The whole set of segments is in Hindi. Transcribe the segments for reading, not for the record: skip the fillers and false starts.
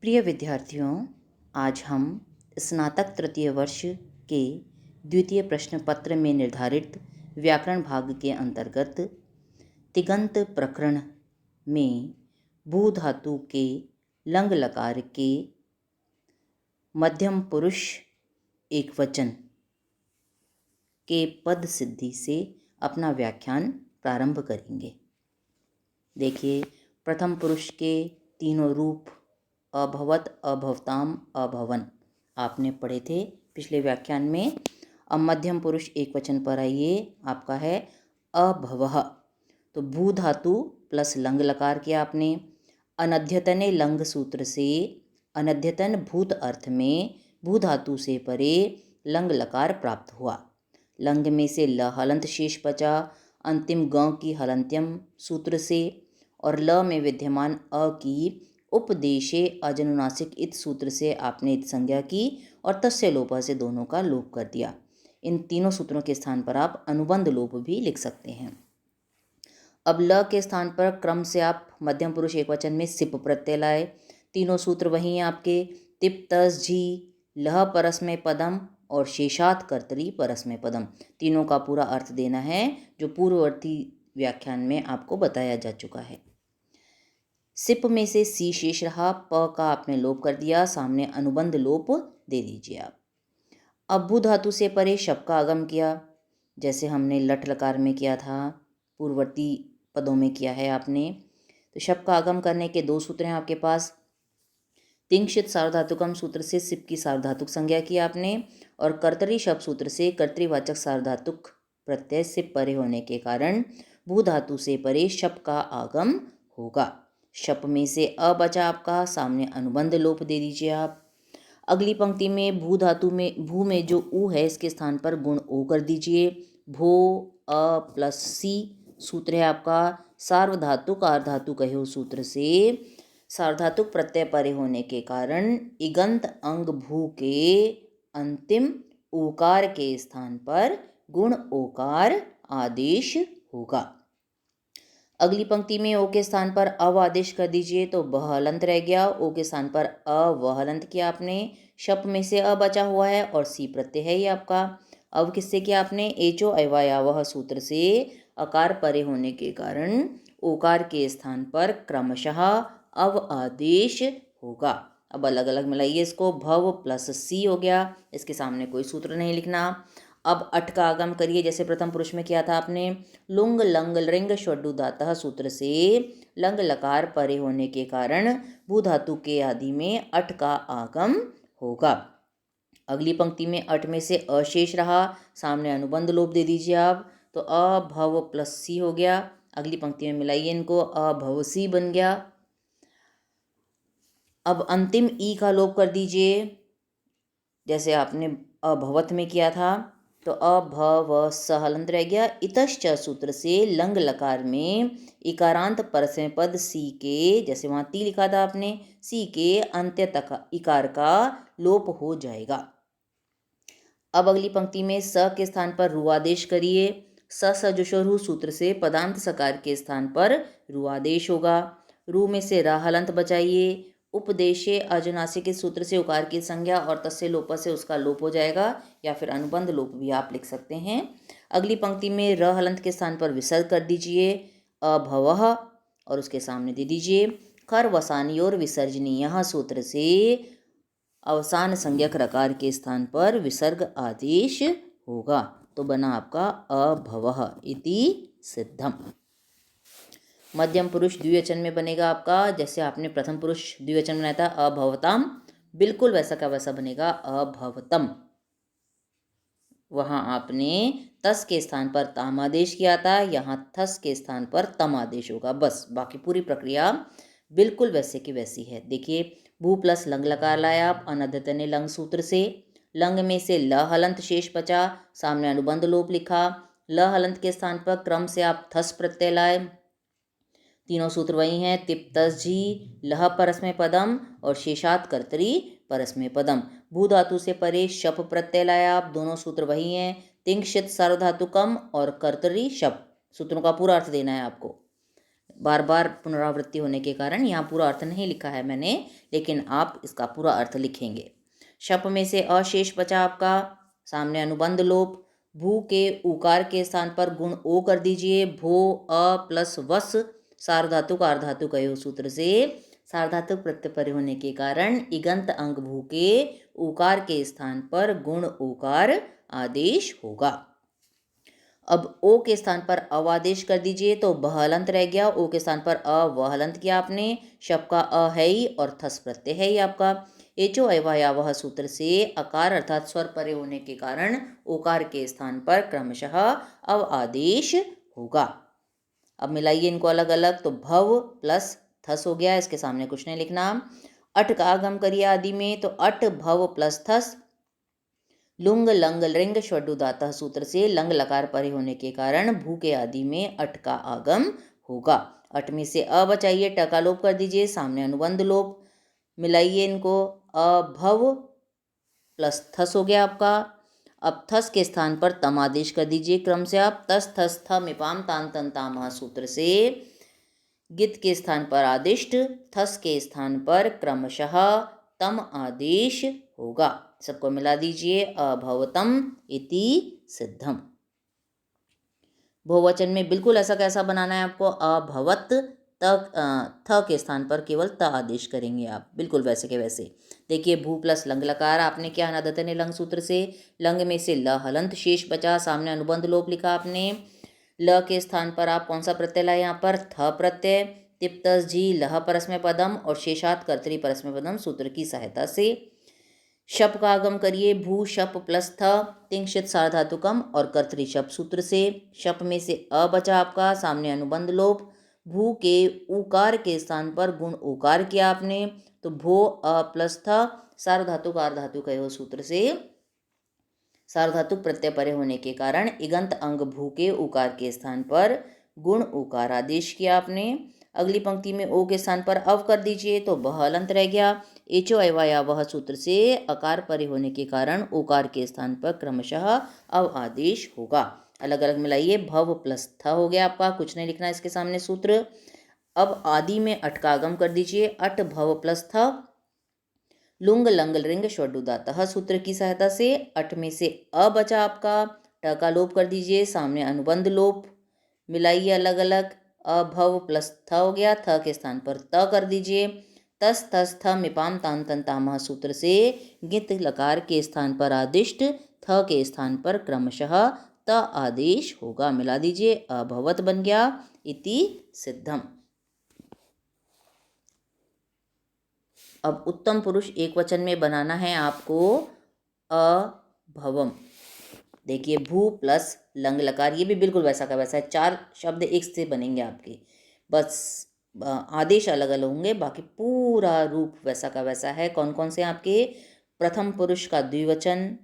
प्रिय विद्यार्थियों, आज हम स्नातक तृतीय वर्ष के द्वितीय प्रश्न पत्र में निर्धारित व्याकरण भाग के अंतर्गत तिङन्त प्रकरण में भू धातु के लंग लकार के मध्यम पुरुष एकवचन के पद सिद्धि से अपना व्याख्यान प्रारंभ करेंगे। देखिए, प्रथम पुरुष के तीनों रूप अभवत, अभवताम, अभवन आपने पढ़े थे पिछले व्याख्यान में। अब मध्यम पुरुष एकवचन पर आइए, आपका है अभवः। तो भू धातु प्लस लंग लकार किया आपने। अनध्यतने लंग सूत्र से अनध्यतन भूत अर्थ में भू धातु से परे लंग लकार प्राप्त हुआ। लंग में से ल हलंत शेष बचा अंतिम ग की हलंत्यम सूत्र से, और ल में विद्यमान अ की उपदेशे अजनुनासिक इत सूत्र से आपने इत संज्ञा की और तस्य लोप से दोनों का लोप कर दिया। इन तीनों सूत्रों के स्थान पर आप अनुबंध लोप भी लिख सकते हैं। अब ल के स्थान पर क्रम से आप मध्यम पुरुष एकवचन में सिप प्रत्यय लाए। तीनों सूत्र वही हैं आपके, तिप तस झी लह परस्मय पदम और शेषात कर्तरी परस्मय पदम। तीनों का पूरा अर्थ देना है जो पूर्ववर्ती व्याख्यान में आपको बताया जा चुका है। सिप में से सी शेष रहा, प का आपने लोप कर दिया, सामने अनुबंध लोप दे दीजिए आप। अब भू धातु से परे शप का आगम किया, जैसे हमने लट लकार में किया था, पूर्ववर्ती पदों में किया है आपने। तो शप का आगम करने के दो सूत्र हैं आपके पास। तिंक्षित सार्वधातुकम सूत्र से सिप की सार्वधातुक संज्ञा की आपने, और कर्तरी शप सूत्र से कर्तृवाचक सार्वधातुक प्रत्यय सिप परे होने के कारण भू धातु से परे शप का आगम होगा। शप में से अ बचा आपका, सामने अनुबंध लोप दे दीजिए आप। अगली पंक्ति में भू धातु में भू में जो ऊ है इसके स्थान पर गुण ओ कर दीजिए। भो अ प्लस सी सूत्र है आपका सार्वधातुक आर्धातु कहो सूत्र से सार्वधातुक प्रत्यय परे होने के कारण इगंत अंग भू के अंतिम ऊकार के स्थान पर गुण ओकार आदेश होगा। अगली पंक्ति में ओ के स्थान पर अव आदेश कर दीजिए तो ब हलंत रह गया। ओ के स्थान पर अ व हलंत किया आपने। शप में से अ बचा हुआ है और सी प्रत्यय है ये आपका। अव किससे किया आपने? एचो अवायावह सूत्र से अकार परे होने के कारण ओकार के स्थान पर क्रमशः अव आदेश होगा। अब अलग अलग मिलाइए इसको। भव प्लस सी हो गया, इसके सामने कोई सूत्र नहीं लिखना। अब अट का आगम करिए, जैसे प्रथम पुरुष में किया था आपने। लुंग लंग लिंग षड्डुदातः सूत्र से लंग लकार परे होने के कारण भू धातु के आदि में अट का आगम होगा। अगली पंक्ति में अट में से अशेष रहा, सामने अनुबंध लोप दे दीजिए आप, तो अभव प्लस सी हो गया। अगली पंक्ति में मिलाइए इनको, अभव सी बन गया। अब अंतिम ई का लोप कर दीजिए, जैसे आपने अभवत में किया था, तो अभव स हलंत रह गया। इतश्च सूत्र से लंग लकार में इकारांत परस्मय पद सी के, जैसे वहाँ ती लिखा था आपने, सी के अंत्य तक इकार का लोप हो जाएगा। अब अगली पंक्ति में स के स्थान पर रु आदेश करिए। स सजुषरु सूत्र से पदांत सकार के स्थान पर रु आदेश होगा। रु में से रा हलंत बचाइए। उपदेशे अजनासिक के सूत्र से उकार की संज्ञा और तस्य लोप से उसका लोप हो जाएगा, या फिर अनुबंध लोप भी आप लिख सकते हैं। अगली पंक्ति में र हलंत के स्थान पर विसर्ग कर दीजिए अभवः, और उसके सामने दे दीजिए खर वसानी और विसर्जनीय सूत्र से अवसान संज्ञक रकार के स्थान पर विसर्ग आदेश होगा। तो बना आपका अभवः इति सिद्धम। मध्यम पुरुष द्विवचन में बनेगा आपका, जैसे आपने प्रथम पुरुष द्विवचन बनाया था अभवताम, बिल्कुल वैसा का वैसा बनेगा अभवतम। वहाँ आपने तस के स्थान पर ताम आदेश किया था, यहाँ थस के स्थान पर तम आदेश होगा। बस बाकी पूरी प्रक्रिया बिल्कुल वैसे की वैसी है। देखिए, भू प्लस लंग लकार लाया आप अनध्यतने लंग सूत्र से। लंग में से ल हलंत शेष बचा, सामने अनुबंध लोप लिखा। ल हलंत के स्थान पर क्रम से आप थस प्रत्यय लाए। तीनों सूत्र वही हैं, तिप तस झी लह परस्मय पदम और शेषात कर्तरी परस्मय पदम। भू धातु से परे शप प्रत्यय लाया आप, दोनों सूत्र वही हैं, तिंक्षित सार्वधातुकम और कर्तरी शप। सूत्रों का पूरा अर्थ देना है आपको। बार बार पुनरावृत्ति होने के कारण यहाँ पूरा अर्थ नहीं लिखा है मैंने, लेकिन आप इसका पूरा अर्थ लिखेंगे। शप में से अशेष बचा आपका, सामने अनुबंध लोप, भू के उकार के स्थान पर गुण ओ कर दीजिए, भो अ प्लस वस सार्वधातुक आर्धातुक अयो सूत्र से सार्वधातुक प्रत्यय परे होने के कारण इगंत अंग भू के उकार के स्थान पर गुण उकार आदेश होगा। अब ओ के स्थान पर अव आदेश कर दीजिए तो बहलंत रह गया, ओ के स्थान पर अ वहलंत किया आपने, शब का अ है ही और थस प्रत्यय है ही आपका। एचो अवयावह सूत्र से अकार अर्थात स्वर परे होने के कारण ओकार के स्थान पर क्रमशः अव आदेश होगा। अब मिलाइए इनको अलग अलग, तो भव प्लस थस हो गया, इसके सामने कुछ नहीं लिखना। अट का आगम करिए आदि में, तो अट भव प्लस थस, लुंग लंग लिंग षडुदातः सूत्र से लंग लकार परे होने के कारण भू के आदि में अट का आगम होगा। अट में से अ बचाइए, ट का लोप कर दीजिए, सामने अनुबंध लोप, मिलाइए इनको, अभव प्लस थस हो गया आपका। अब थस के स्थान पर तम आदेश कर दीजिए क्रम से आप, तस थस थ मिपाम तान तन तामह सूत्र से गित के स्थान पर आदिष्ट, थस के स्थान पर क्रमशः तम आदेश होगा। सबको मिला दीजिए, अभवतम इति सिद्धम। बहुवचन में बिल्कुल ऐसा कैसा बनाना है आपको, अभवत थ के स्थान पर केवल त आदेश करेंगे आप, बिल्कुल वैसे के वैसे। देखिए भू प्लस लंग लकार आपने क्या नदतने लंग सूत्र से, लंग में से ल हलंत शेष बचा, सामने अनुबंध लोप लिखा आपने, ल के स्थान पर आप कौन सा प्रत्यय लाए यहाँ पर, थ प्रत्यय, तिप्तस जी लह परस्मै पदम और शेषात कर्तरी परस्मै पदम सूत्र की सहायता से। शप का आगम करिए, भू शप प्लस थ तिंशित सार्वधातुकम और कर्तरी शप सूत्र से। शप में से अ बचा आपका, सामने अनुबंध लोप, भू के उकार के स्थान पर गुण उकार किया आपने, तो भो अ प्लस थ सार्वधातुक आर्धातुक अयो सूत्र से सार्वधातुक प्रत्यय परे होने के कारण इगंत अंग भू के उकार के स्थान पर गुण उकार आदेश किया आपने। अगली पंक्ति में ओ के स्थान पर अव कर दीजिए तो बह हलंत रह गया, एचो अयवाया वह सूत्र से अकार परे होने के कारण ओकार के स्थान पर क्रमशः अव आदेश होगा। अलग अलग मिलाइए, भव प्लस थ हो गया आपका, कुछ नहीं लिखना इसके सामने सूत्र। अब आदि में अट का आगम कर दीजिए, अट भव प्लस थ लुंग लंग लिंग षडुदातः सूत्र की सहायता से। अट में से अ बचा आपका, ट का लोप कर दीजिए, सामने अनुबंध लोप, मिलाइए अलग अलग, अभव प्लस थ हो गया, थ के स्थान पर त कर दीजिए, तस तस थ मिपाम तान तन तामह सूत्र से गित लकार के स्थान पर आदिष्ट, थ के स्थान पर क्रमशः त आदेश होगा। मिला दीजिए, अभवत बन गया, इति सिद्धम। अब उत्तम पुरुष एक वचन में बनाना है आपको अभवम। देखिए भू प्लस लंग लकार, ये भी बिल्कुल वैसा का वैसा है, 4 शब्द एक से बनेंगे आपके, बस आदेश अलग अलग होंगे, बाकी पूरा रूप वैसा का वैसा है। कौन कौन से आपके, प्रथम पुरुष का द्विवचन,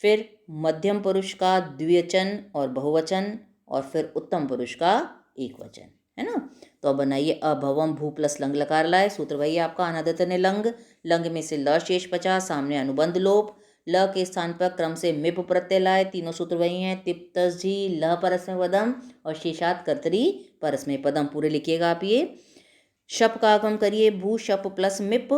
फिर मध्यम पुरुष का द्विवचन और बहुवचन, और फिर उत्तम पुरुष का एक वचन, है ना। तो अब बनाइए, अभवम भू प्लस लंग लकार लाए, सूत्र वही आपका अनदतने लंग, लंग में से ल शेष बचा, सामने अनुबंध लोप, ल के स्थान पर क्रम से मिप प्रत्यय लाए, तीनों सूत्र वही हैं, तिप्तस जी लह परस्मै पदम और शेषात कर्तरी परस्मै पदम, पूरे लिखिएगा आप ये। शप का आगम करिए, भू शप प्लस मिप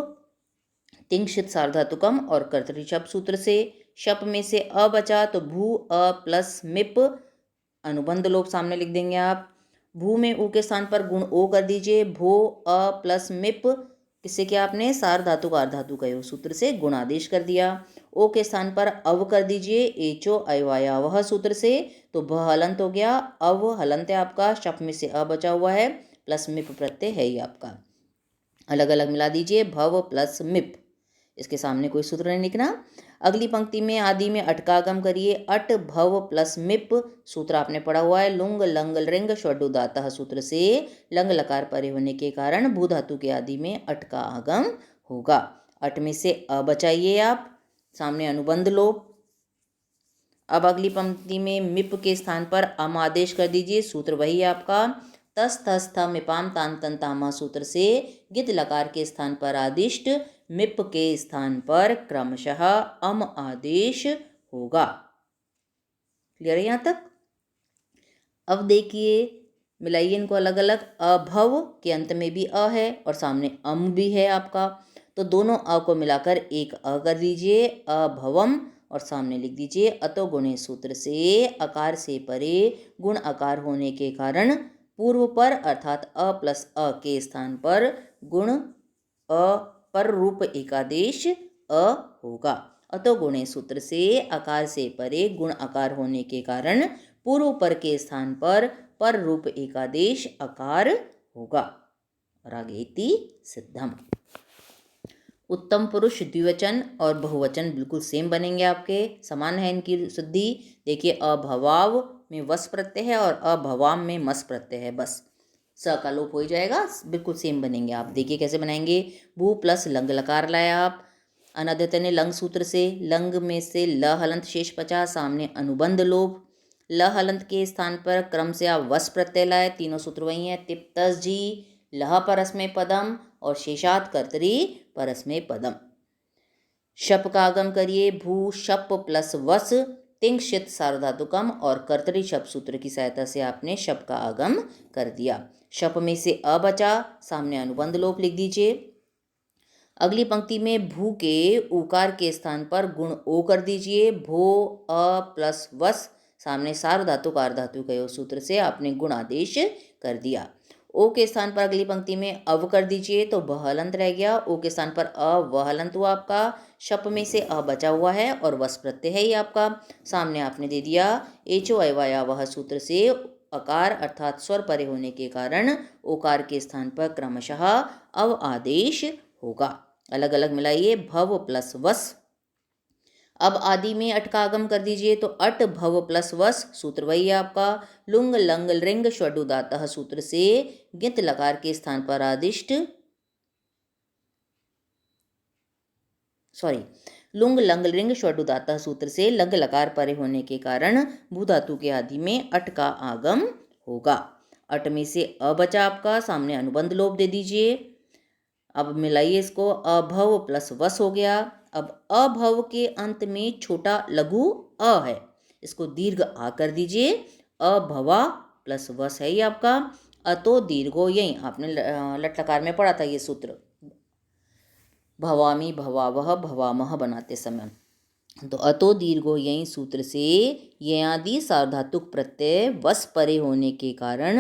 तिंशित सार्वधातुकम और कर्तरी शप सूत्र से। शप में से अ बचा तो भू अ प्लस मिप, अनुबंध लोप सामने लिख देंगे आप। भू में ऊ के स्थान पर गुण ओ कर दीजिए, भो अ प्लस मिप, किससे किया आपने, सार्वधातुक आर्धातुक अयो सूत्र से गुणादेश कर दिया। ओ के स्थान पर अव कर दीजिए, एचो अयवायावह सूत्र से, तो भ हलंत हो गया, अव हलंत है आपका, शप में से अ बचा हुआ है, प्लस मिप प्रत्यय है ही आपका। अलग अलग मिला दीजिए, भव प्लस मिप, इसके सामने कोई सूत्र नहीं लिखना। अगली पंक्ति में आदि में अट का आगम करिए, अट भव प्लस मिप, सूत्र आपने पढ़ा हुआ है, लुंग लंग लिंग षडुदातः सूत्र से लंग लकार परे होने के कारण भू धातु के आदि में अट का आगम होगा। अट में से अ बचाइए आप, सामने अनुबंध लोप। अब अगली पंक्ति में मिप के स्थान पर अम आदेश कर दीजिए, सूत्र वही है आपका, तस तस थ मिपाम तान तन तामा सूत्र से गित लकार के स्थान पर आदिष्ट, मिप के स्थान पर क्रमशः अम आदेश होगा। क्लियर है यहाँ तक। अब देखिए मिलाइए इनको अलग अलग। अभव के अंत में भी अ है और सामने अम भी है आपका, तो दोनों अ को मिलाकर एक अ कर दीजिए, अभवम, और सामने लिख दीजिए अतो गुणे सूत्र से अकार से परे गुण अकार होने के कारण पूर्व पर अर्थात अ प्लस अ के स्थान पर गुण अ पर रूप एकादेश अ होगा। अतो गुणे सूत्र से अकार से परे गुण अकार होने के कारण पूर्व पर के स्थान पर रूप एकादेश अकार होगा। और आगे इति सिद्धम। उत्तम पुरुष द्विवचन और बहुवचन बिल्कुल सेम बनेंगे, आपके समान है इनकी शुद्धि। देखिए अभवाव में वस प्रत्यय है और अभवाम में मस प्रत्यय है, बस स का लोप हो जाएगा, बिल्कुल सेम बनेंगे। आप देखिए कैसे बनाएंगे। भू प्लस लंग लकार लाया आप अनद्यतन लंग सूत्र से, लंग में से ल हलंत शेष बचा, सामने अनुबंध लोप, ल हलंत के स्थान पर क्रम से आप वस प्रत्यय लाए, तीनों सूत्र वही हैं। तिप्तस जी लह परस्मै पदम और शेषात कर्तरी परस्मै पदम। शप का आगम करिए, भू शप प्लस वस तिंगशित सार्वधातुकम और कर्तरी शप सूत्र की सहायता से आपने शप का आगम कर दिया। शप में से अ बचा, सामने अनुबंध लोप लिख दीजिए। अगली पंक्ति में भू के उकार के स्थान पर गुण ओ कर दीजिए, भो अ प्लस वस, सामने सार्वधातुक आर्धातुक कयो सूत्र से आपने गुण आदेश कर दिया। ओ के स्थान पर अगली पंक्ति में अव कर दीजिए, तो बहलंत रह गया, ओ के स्थान पर अ वहलंत हुआ आपका, शप में से अ बचा हुआ है और वस प्रत्यय है ही आपका, सामने आपने दे दिया एचो अयवाया वह सूत्र से अकार अर्थात स्वर परे होने के कारण ओकार के स्थान पर क्रमशः अव आदेश होगा। अलग अलग मिलाइए, भव प्लस वस। अब आदि में अट का आगम कर दीजिए, तो अट भव प्लस वस सूत्र वही है आपका। लुंग लंग लिंग षडुदातः सूत्र से गित लकार के स्थान पर आदिष्ट लुंग लंग लिंग षडुदातः सूत्र से लग लकार परे होने के कारण भू धातु के आदि में अट का आगम होगा। अट में से अ बचा आपका, सामने अनुबंध लोप दे दीजिए। अब मिलाइए इसको, अभव प्लस वस हो गया। अब अभव के अंत में छोटा लघु अ है, इसको दीर्घ आ कर दीजिए, अभवा प्लस वस है ये आपका। अतो दीर्घो, यही आपने लट लकार में पढ़ा था ये सूत्र, भवामी भवावह भवामह बनाते समय। तो अतो दीर्घो यही सूत्र से ये आदि सार्वधातुक प्रत्यय वस परे होने के कारण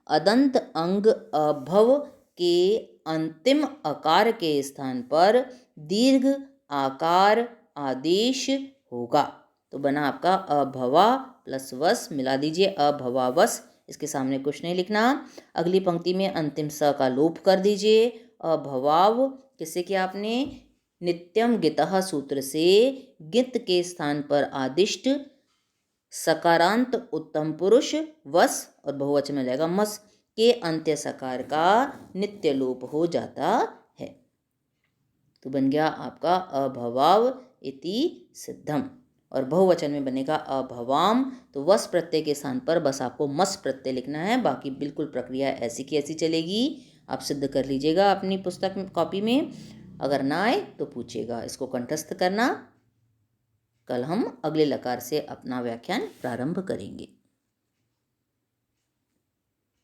अदंत अंग अभव के अंतिम अकार के स्थान पर दीर्घ आकार आदेश होगा। तो बना आपका अभवा प्लस वस, मिला दीजिए अभवावस, इसके सामने कुछ नहीं लिखना। अगली पंक्ति में अंतिम स का लोप कर दीजिए, अभवाव किससे किया आपने, नित्यम गितः सूत्र से गित के स्थान पर आदिष्ट सकारांत उत्तम पुरुष वस और बहुवचन में लगेगा मस के अंत्य सकार का नित्य लोप हो जाता है। तो बन गया आपका अभवाव इति सिद्धम। और बहुवचन में बनेगा अभवाम, तो वस प्रत्यय के स्थान पर बस आपको मस प्रत्यय लिखना है, बाकी बिल्कुल प्रक्रिया ऐसी की ऐसी चलेगी। आप सिद्ध कर लीजिएगा अपनी पुस्तक में कॉपी में, अगर ना आए तो पूछिएगा, इसको कंठस्थ करना। कल हम अगले लकार से अपना व्याख्यान प्रारंभ करेंगे।